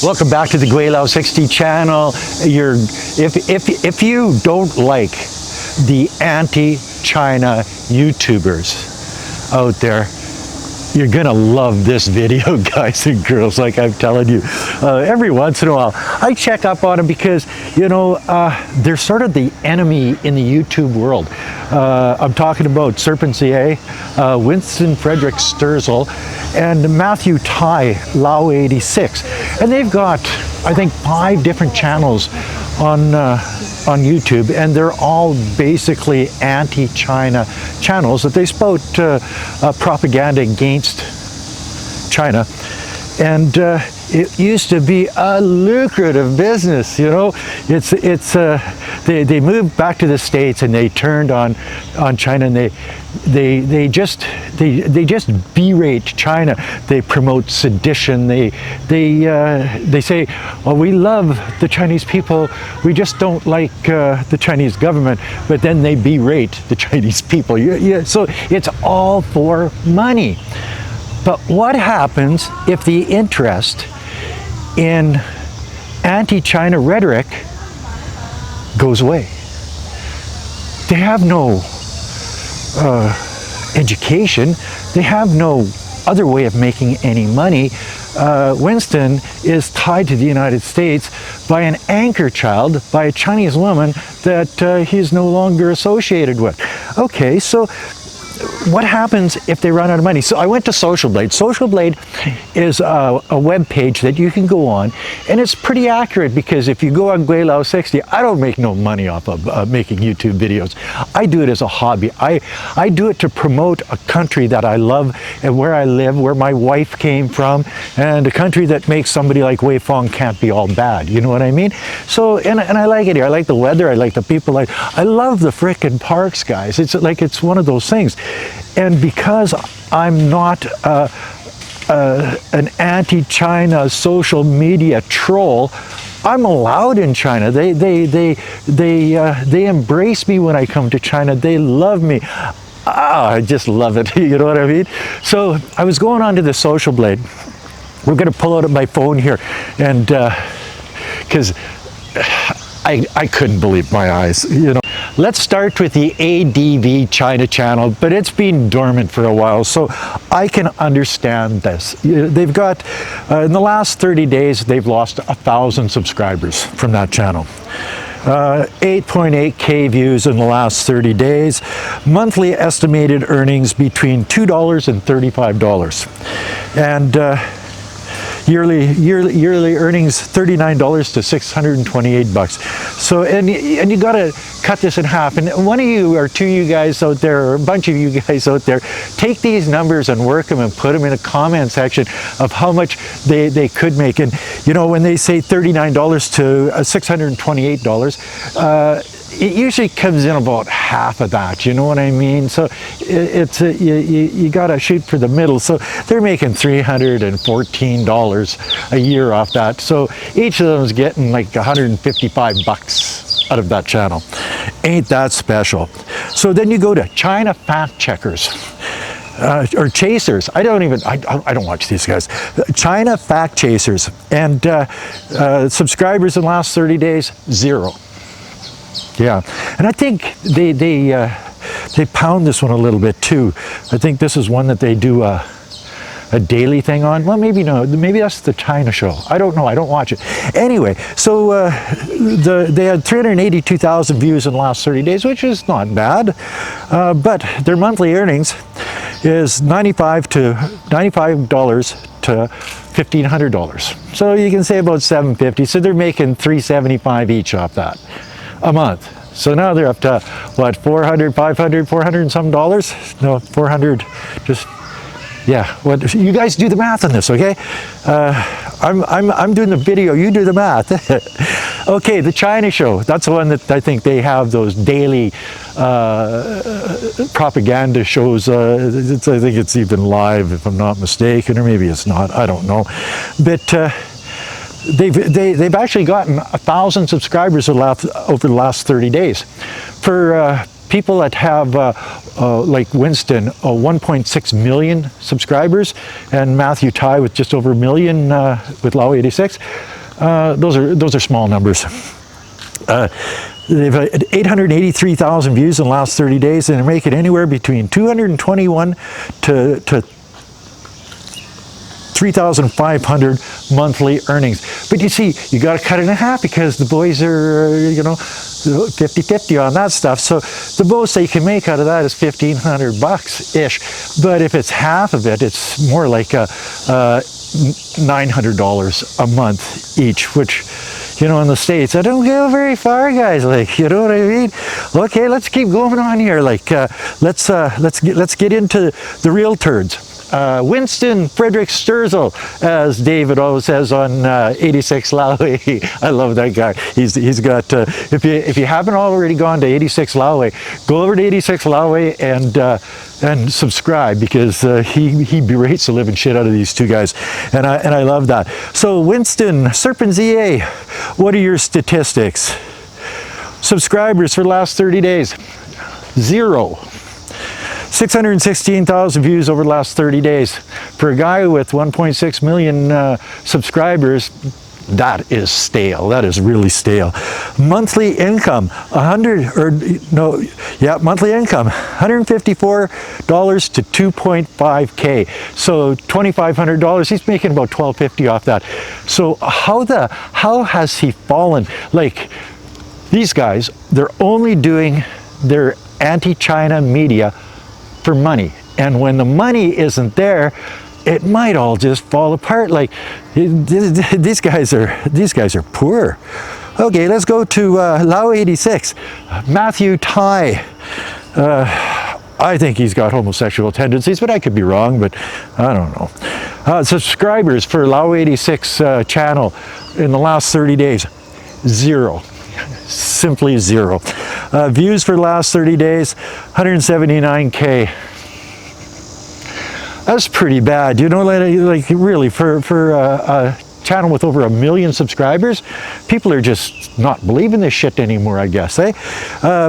Welcome back to the Laoway86 channel. If you don't like the anti-China YouTubers out there, you're gonna love this video, guys and girls, like I'm telling you. Every once in a while, I check up on them because, you know, they're sort of the enemy in the YouTube world. I'm talking about Serpentza, Winston Frederick Sturzel, and Matthew Tai, Laoway86. And they've got, I think, 5 different channels on YouTube, and they're all basically anti-China channels that they spout propaganda against China. And it used to be a lucrative business, you know. They moved back to the States and they turned on China, and they just berate China. They promote sedition. They say, well, we love the Chinese people, we just don't like the Chinese government, but then they berate the Chinese people. So it's all for money. But what happens if the interest in anti-China rhetoric goes away? They have no education. They have no other way of making any money. Winston is tied to the United States by an anchor child, by a Chinese woman that he's no longer associated with. Okay, so what happens if they run out of money? So I went to Social Blade. Social Blade is a web page that you can go on, and it's pretty accurate, because if you go on Gweilo60, I don't make no money off of making YouTube videos. I do it as a hobby. I do it to promote a country that I love and where I live, where my wife came from, and a country that makes somebody like Wei Fong can't be all bad. You know what I mean? So, and I like it here. I like the weather. I like the people. I love the frickin' parks, guys. It's like, it's one of those things. And because I'm not an anti-China social media troll, I'm allowed in China. They embrace me when I come to China. They love me. I just love it. You know what I mean? So I was going on to the Social Blade. We're going to pull out my phone here, and because I couldn't believe my eyes, you know. Let's start with the ADV China channel, but it's been dormant for a while, so I can understand this. They've got, in the last 30 days, they've lost 1,000 subscribers from that channel. 8.8K views in the last 30 days. Monthly estimated earnings between $2 and $35. And yearly earnings $39 to $628. So and you got to cut this in half. And one of you or two of you guys out there, or a bunch of you guys out there, take these numbers and work them and put them in a comment section of how much they could make. And you know, when they say $39 to $628, it usually comes in about half of that, you know what I mean? So it's you got to shoot for the middle. So they're making $314 a year off that. So each of them is getting like 155 bucks out of that channel. Ain't that special? So then you go to China Fact Checkers. Or Chasers. I don't watch these guys. China Fact Chasers. And subscribers in the last 30 days, 0. Yeah, and I think they pound this one a little bit too. I think this is one that they do a daily thing on. Well, maybe no, maybe that's the China show. I don't know, I don't watch it. Anyway, so they had 382,000 views in the last 30 days, which is not bad. But their monthly earnings is $95 to $1,500. So you can say about $750. So they're making $375 each off that a month. So now they're up to what, 400, 500, 400 and some dollars? No, 400, just, yeah. What, you guys do the math on this, okay? I'm doing the video, you do the math. Okay, the China show, that's the one that I think they have those daily propaganda shows. I think it's even live, if I'm not mistaken, or maybe it's not, I don't know. But they've actually gotten 1,000 subscribers over the last 30 days. For people that have, like Winston, 1.6 million subscribers, and Matthew Tai with just over a million with Laoway86, Those are small numbers. They've had 883,000 views in the last 30 days, and they're making anywhere between 221 to 3,500 monthly earnings. But you see, you got to cut it in half because the boys are, you know, 50-50 on that stuff. So the most they can make out of that is $1,500-ish. But if it's half of it, it's more like $900 a month each, which, you know, in the States, I don't go very far, guys. Like, you know what I mean? Okay, let's keep going on here. Like, let's get into the real turds. Winston Frederick Sturzel, as David always says on 86 Laoway. I love that guy. He's got. If you haven't already gone to 86 Laoway, go over to 86 Laoway and subscribe, because he berates the living shit out of these two guys, and I love that. So Winston, Serpentza, what are your statistics? Subscribers for the last 30 days, 0. 616,000 views over the last 30 days. For a guy with 1.6 million subscribers, that is stale. That is really stale. Monthly income, monthly income, $154 to 2.5K. So $2,500. He's making about $1,250 off that. So how has he fallen? Like, these guys, they're only doing their anti-China media for money, and when the money isn't there, it might all just fall apart. Like, these guys are poor. Okay, let's go to Laoway86, Matthew Tai. I think he's got homosexual tendencies, but I could be wrong, but I don't know. Subscribers for Laoway86 channel in the last 30 days, 0. Simply 0. Views for the last 30 days, 179K. That's pretty bad, you know, like really, for a channel with over 1 million subscribers, people are just not believing this shit anymore, I guess, eh?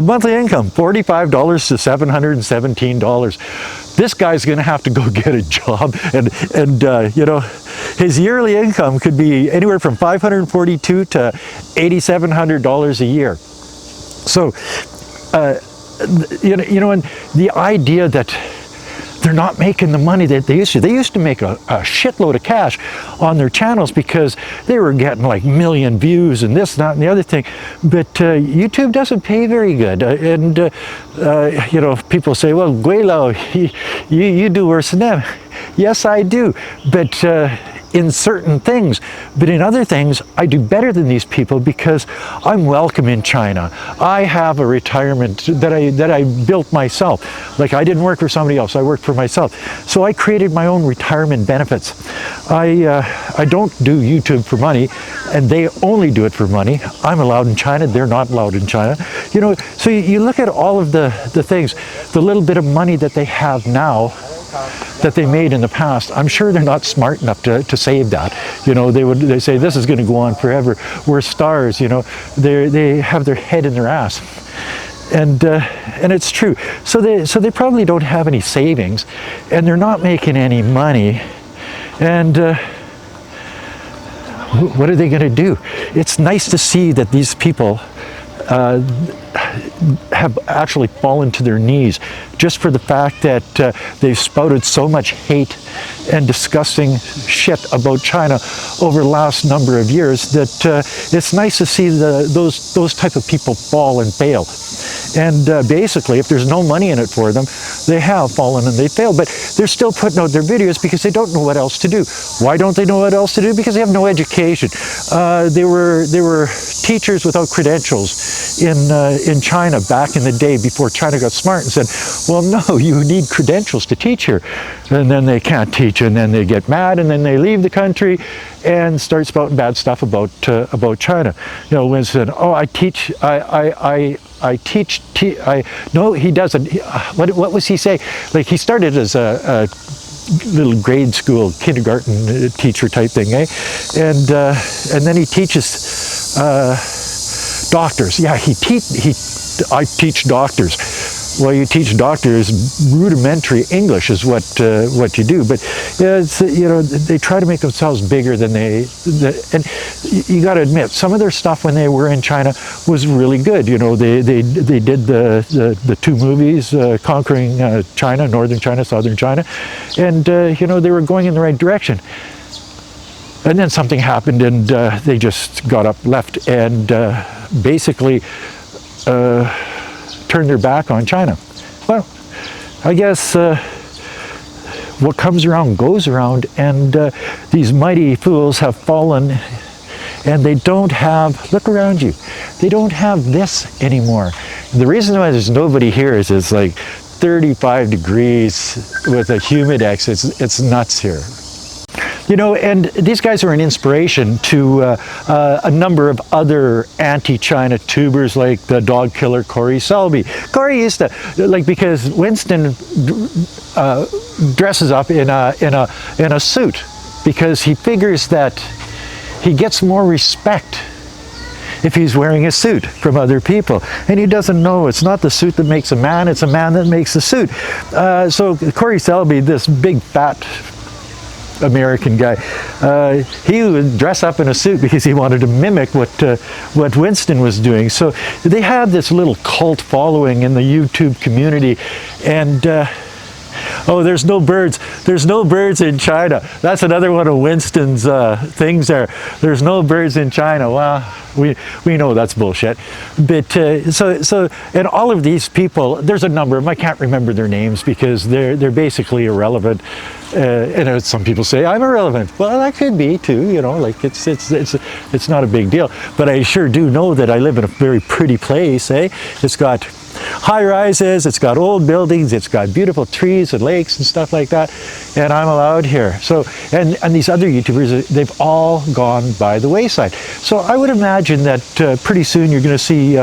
Monthly income, $45 to $717. This guy's gonna have to go get a job, and you know, his yearly income could be anywhere from $542 to $8,700 a year. So, you know, and the idea that they're not making the money that they used to. They used to make a shitload of cash on their channels because they were getting like 1 million views and this, that, and the other thing. But YouTube doesn't pay very good. You know, people say, well, Gweilo, you do worse than them. Yes, I do. But in certain things, but in other things, I do better than these people because I'm welcome in China. I have a retirement that I built myself. Like, I didn't work for somebody else, I worked for myself. So I created my own retirement benefits. I don't do YouTube for money, and they only do it for money. I'm allowed in China, they're not allowed in China. You know, so you look at all of the things, the little bit of money that they have now, that they made in the past. I'm sure they're not smart enough to save that. You know, they say this is going to go on forever. We're stars. You know, they have their head in their ass, and it's true. So they probably don't have any savings, and they're not making any money. And what are they going to do? It's nice to see that these people have actually fallen to their knees just for the fact that they've spouted so much hate and disgusting shit about China over the last number of years that it's nice to see those type of people fall and fail. And basically, if there's no money in it for them, they have fallen and they failed. But they're still putting out their videos because they don't know what else to do. Why don't they know what else to do? Because they have no education. They were teachers without credentials in China back in the day before China got smart and said, well, no, you need credentials to teach here. And then they can't teach, and then they get mad, and then they leave the country and start spouting bad stuff about China. You know, Winston, oh, I teach, no, he doesn't. What was he saying? Like, he started as a little grade school, kindergarten teacher type thing, eh? And then he teaches doctors. Yeah, I teach doctors. well, you teach doctors rudimentary English is what you do, but it's, you know, they try to make themselves bigger than and you got to admit, some of their stuff when they were in China was really good. You know, they did the two movies, Conquering China, Northern China, Southern China, and you know, they were going in the right direction. And then something happened, and they just got up, left, and basically turned their back on China. Well, I guess what comes around goes around, and these mighty fools have fallen, and they don't have, look around you, they don't have this anymore. And the reason why there's nobody here is it's like 35 degrees with a humidex. It's nuts here. You know, and these guys are an inspiration to a number of other anti-China tubers like the dog killer Corey Selby. Corey used to, like, because Winston dresses up in a suit because he figures that he gets more respect if he's wearing a suit from other people. And he doesn't know it's not the suit that makes a man, it's a man that makes the suit. So Corey Selby, this big fat American guy, he would dress up in a suit because he wanted to mimic what Winston was doing. So they had this little cult following in the YouTube community, and oh, there's no birds. There's no birds in China. That's another one of Winston's things there. There's no birds in China. Well, we know that's bullshit. But so and all of these people, there's a number of them. I can't remember their names because they're basically irrelevant. And some people say I'm irrelevant. Well, that could be too. You know, like it's not a big deal. But I sure do know that I live in a very pretty place. Eh? It's got high rises, it's got old buildings, it's got beautiful trees and lakes and stuff like that, and I'm allowed here. So, and these other YouTubers, they've all gone by the wayside. So I would imagine that pretty soon you're going to see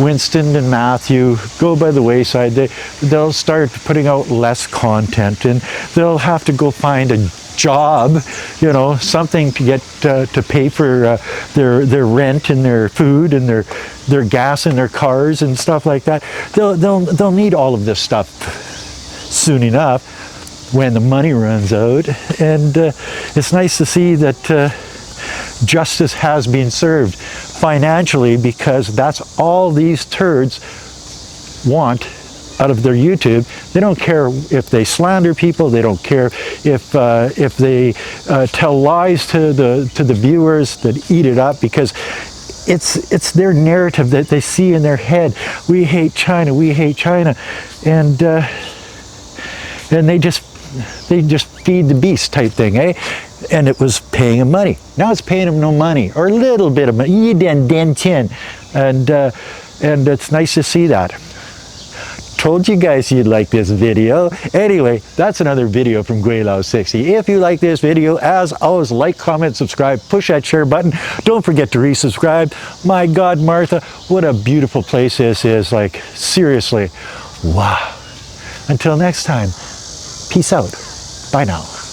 Winston and Matthew go by the wayside. They'll start putting out less content, and they'll have to go find a job, you know, something to get to pay for their rent and their food and their gas in their cars and stuff like that. They'll need all of this stuff soon enough when the money runs out, and it's nice to see that justice has been served financially, because that's all these turds want out of their YouTube. They don't care if they slander people. They don't care if they tell lies to the viewers that eat it up, because it's their narrative that they see in their head. We hate China. We hate China, and they just feed the beast type thing, eh? And it was paying them money. Now it's paying them no money, or a little bit of money, and it's nice to see that. Told you guys you'd like this video. Anyway, that's another video from Gweilo86. If you like this video, as always, like, comment, subscribe, push that share button. Don't forget to resubscribe. My God, Martha, what a beautiful place this is. Like, seriously, wow. Until next time, peace out. Bye now.